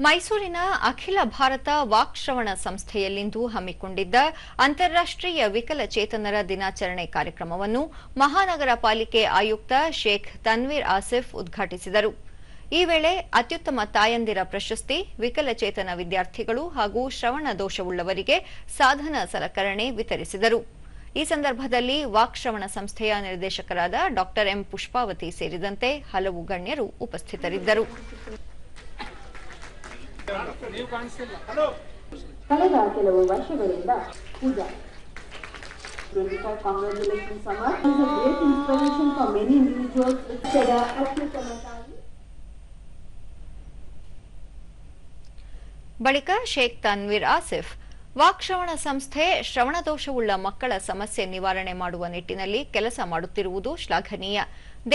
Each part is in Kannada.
ಮೈಸೂರಿನ ಅಖಿಲ ಭಾರತ ವಾಕ್ಶ್ರವಣ ಸಂಸ್ಥೆಯಲ್ಲಿಂದು ಹಮ್ಮಿಕೊಂಡಿದ್ದ ಅಂತಾರಾಷ್ಟ್ರೀಯ ವಿಕಲಚೇತನರ ದಿನಾಚರಣೆ ಕಾರ್ಯಕ್ರಮವನ್ನು ಮಹಾನಗರ ಪಾಲಿಕೆ ಆಯುಕ್ತ ಶೇಖ್ ತನ್ವೀರ್ ಆಸಿಫ್ ಉದ್ಘಾಟಿಸಿದರು. ಈ ವೇಳೆ ಅತ್ಯುತ್ತಮ ತಾಯಂದಿರ ಪ್ರಶಸ್ತಿ, ವಿಕಲಚೇತನ ವಿದ್ಯಾರ್ಥಿಗಳು ಹಾಗೂ ಶ್ರವಣ ದೋಷವುಳ್ಳವರಿಗೆ ಸಾಧನ ಸಲಕರಣೆ ವಿತರಿಸಿದರು. ಈ ಸಂದರ್ಭದಲ್ಲಿ ವಾಕ್ಶ್ರವಣ ಸಂಸ್ಥೆಯ ನಿರ್ದೇಶಕರಾದ ಡಾ ಎಂ ಪುಷ್ಪಾವತಿ ಸೇರಿದಂತೆ ಹಲವು ಗಣ್ಯರು ಉಪಸ್ಥಿತರಿದ್ದರು. ಕಳೆದ ಕೆಲವು ವರ್ಷಗಳಿಂದ ಪೂಜಾ ಬಳಿಕ ಶೇಖ್ ತನ್ವೀರ್ ಆಸಿಫ್ ವಾಕ್ಶ್ರವಣ ಸಂಸ್ಥೆ ಶ್ರವಣದೋಷವುಳ್ಳ ಮಕ್ಕಳ ಸಮಸ್ಯೆ ನಿವಾರಣೆ ಮಾಡುವ ನಿಟ್ಟಿನಲ್ಲಿ ಕೆಲಸ ಮಾಡುತ್ತಿರುವುದು ಶ್ಲಾಘನೀಯ.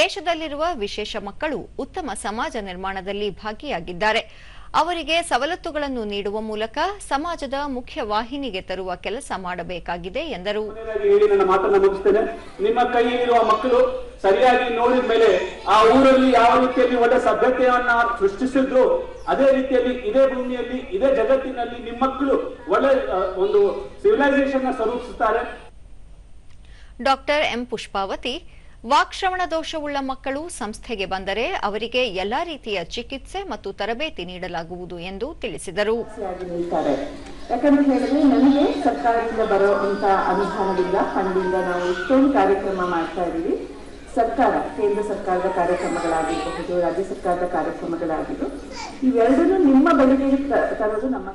ದೇಶದಲ್ಲಿರುವ ವಿಶೇಷ ಮಕ್ಕಳು ಉತ್ತಮ ಸಮಾಜ ನಿರ್ಮಾಣದಲ್ಲಿ ಭಾಗಿಯಾಗಿದ್ದಾರೆ. ಅವರಿಗೆ ಸವಲತ್ತುಗಳನ್ನು ನೀಡುವ ಮೂಲಕ ಸಮಾಜದ ಮುಖ್ಯ ವಾಹಿನಿಗೆ ತರುವ ಕೆಲಸ ಮಾಡಬೇಕಾಗಿದೆ ಎಂದರು. ನಿಮ್ಮ ಕೈಯಲ್ಲಿರುವ ಮಕ್ಕಳು ಸರಿಯಾಗಿ ನೋಡಿದ ಮೇಲೆ ಆ ಊರಲ್ಲಿ ಯಾವ ರೀತಿಯಲ್ಲಿ ಒಳ್ಳೆ ಸಭ್ಯತೆಯನ್ನ ಸೃಷ್ಟಿಸಿದ್ರು, ಅದೇ ರೀತಿಯಲ್ಲಿ ಇದೇ ಭೂಮಿಯಲ್ಲಿ ಇದೇ ಜಗತ್ತಿನಲ್ಲಿ ನಿಮ್ಮ ಮಕ್ಕಳು ಒಳ್ಳೆ ಒಂದು ಸಿವಿಲೈಸೇಷನ್ ಸ್ವರೂಪಿಸುತ್ತಾರೆ. ಡಾ ಎಂ ಪುಷ್ಪಾವತಿ ವಾಕ್ಶ್ರವಣ ದೋಷವುಳ್ಳ ಮಕ್ಕಳು ಸಂಸ್ಥೆಗೆ ಬಂದರೆ ಅವರಿಗೆ ಎಲ್ಲಾ ರೀತಿಯ ಚಿಕಿತ್ಸೆ ಮತ್ತು ತರಬೇತಿ ನೀಡಲಾಗುವುದು ಎಂದು ತಿಳಿಸಿದರು. ಯಾಕಂತ ಹೇಳಿದ್ರೆ ನನಗೆ ಸರ್ಕಾರದಿಂದ ಬರುವಂತ ಅನುದಾನದಿಂದ ಫಂಡಿಂದ ನಾವು ಇಷ್ಟೊಂದು ಕಾರ್ಯಕ್ರಮ ಮಾಡ್ತಾ ಇದ್ದೀವಿ. ಸರ್ಕಾರ, ಕೇಂದ್ರ ಸರ್ಕಾರದ ಕಾರ್ಯಕ್ರಮಗಳಾಗಿರಬಹುದು, ರಾಜ್ಯ ಸರ್ಕಾರದ ಕಾರ್ಯಕ್ರಮಗಳಾಗಿದ್ದು, ಇವೆರಡನ್ನೂ ನಿಮ್ಮ ಬಳಿಗೆ ತರೋದು ನಮ್ಮ